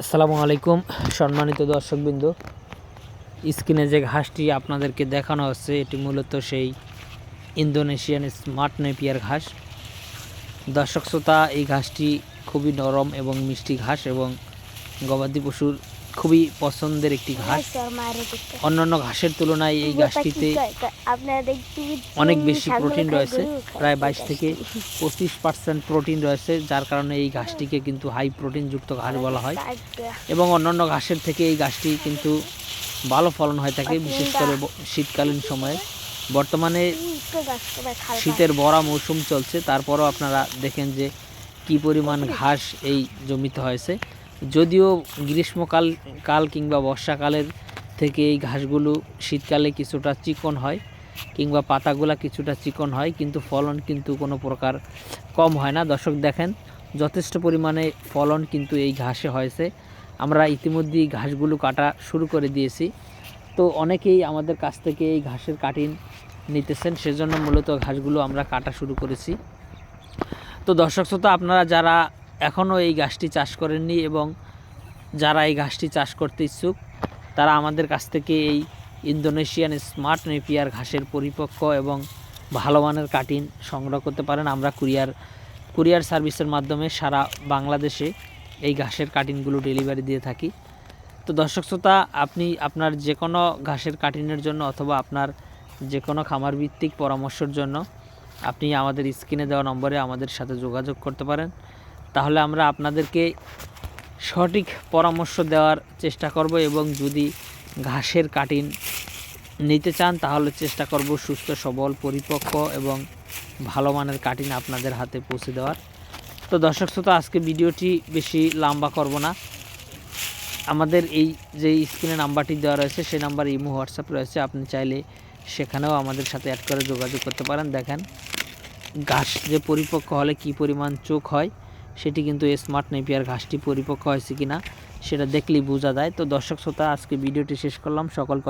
আসসালামু আলাইকুম সম্মানিত দর্শকবৃন্দ। স্ক্রিনে যে ঘাসটি আপনাদেরকে দেখানো হচ্ছে এটি মূলত সেই ইন্দোনেশিয়ান স্মার্ট নেপিয়ার ঘাস। দর্শক শ্রোতা, এই ঘাসটি খুবই নরম এবং মিষ্টি ঘাস এবং গবাদি পশুর খুবই পছন্দের একটি ঘাস। অন্যান্য ঘাসের তুলনায় এই ঘাসটিতে অনেক বেশি প্রোটিন রয়েছে, প্রায় 22 থেকে 25% প্রোটিন রয়েছে, যার কারণে এই ঘাসটিকে কিন্তু হাই প্রোটিনযুক্ত ঘাস বলা হয়। এবং অন্যান্য ঘাসের থেকে এই ঘাসটি কিন্তু ভালো ফলন হয়ে থাকে, বিশেষ করে শীতকালীন সময়ে। বর্তমানে শীতের ভরা মৌসুম চলছে, তারপরও আপনারা দেখেন কি পরিমাণ ঘাস এই জমিতে হয়েছে। যদিও গ্রীষ্মকাল কিংবা বর্ষাকালের থেকে এই ঘাসগুলো শীতকালে কিছুটা চিকন হয় কিংবা পাতাগুলা কিছুটা চিকন হয়, কিন্তু ফলন কিন্তু কোনো প্রকার কম হয় না। দর্শক দেখেন, যথেষ্ট পরিমাণে ফলন কিন্তু এই ঘাসে হয়েছে। আমরা ইতিমধ্যেই ঘাসগুলো কাটা শুরু করে দিয়েছি। তো অনেকেই আমাদের কাছ থেকে এই ঘাসের কাটিং নিতেছেন, সেজন্য মূলত ঘাসগুলো আমরা কাটা শুরু করেছি। তো দর্শক শ্রোতা, আপনারা যারা এখনও এই ঘাসটি চাষ করেননি এবং যারা এই ঘাসটি চাষ করতে ইচ্ছুক, তারা আমাদের কাছ থেকে এই ইন্দোনেশিয়ান স্মার্ট নেপিয়ার ঘাসের পরিপক্ক এবং ভালো মানের কাটিং সংগ্রহ করতে পারেন। আমরা কুরিয়ার সার্ভিসের মাধ্যমে সারা বাংলাদেশে এই ঘাসের কাটিংগুলো ডেলিভারি দিয়ে থাকি। তো দর্শক শ্রোতা, আপনি আপনার যে কোনো ঘাসের কাটিংয়ের জন্য অথবা আপনার যে কোনো খামার ভিত্তিক পরামর্শের জন্য আপনি আমাদের স্ক্রিনে দেওয়া নম্বরে আমাদের সাথে যোগাযোগ করতে পারেন। তাহলে আমরা আপনাদেরকে সঠিক পরামর্শ দেওয়ার চেষ্টা করব এবং যদি ঘাসের কাটিং নিতে চান তাহলে চেষ্টা করব সুস্থ সবল পরিপক্ক এবং ভালো মানের কাটিং আপনাদের হাতে পৌঁছে দেওয়ার। তো দর্শক শ্রোতা, আজকে ভিডিওটি বেশি লম্বা করব না। আমাদের এই যে স্ক্রিনে নাম্বারটি দেওয়া রয়েছে সেই নাম্বারে ইমো হোয়াটসঅ্যাপ রয়েছে, আপনি চাইলে সেখানেও আমাদের সাথে অ্যাড করে যোগাযোগ করতে পারেন। দেখেন ঘাস যে পরিপক্ক হলে কি পরিমাণ চোখ হয়, সেটি কিন্তু স্মার্ট নেপিয়ার ঘাসটি পরিপক্ক হয়েছে কিনা সেটা দেখলেই বোঝা যায়। তো দর্শক শ্রোতা, আজকে ভিডিওটি শেষ করলাম। সকলকে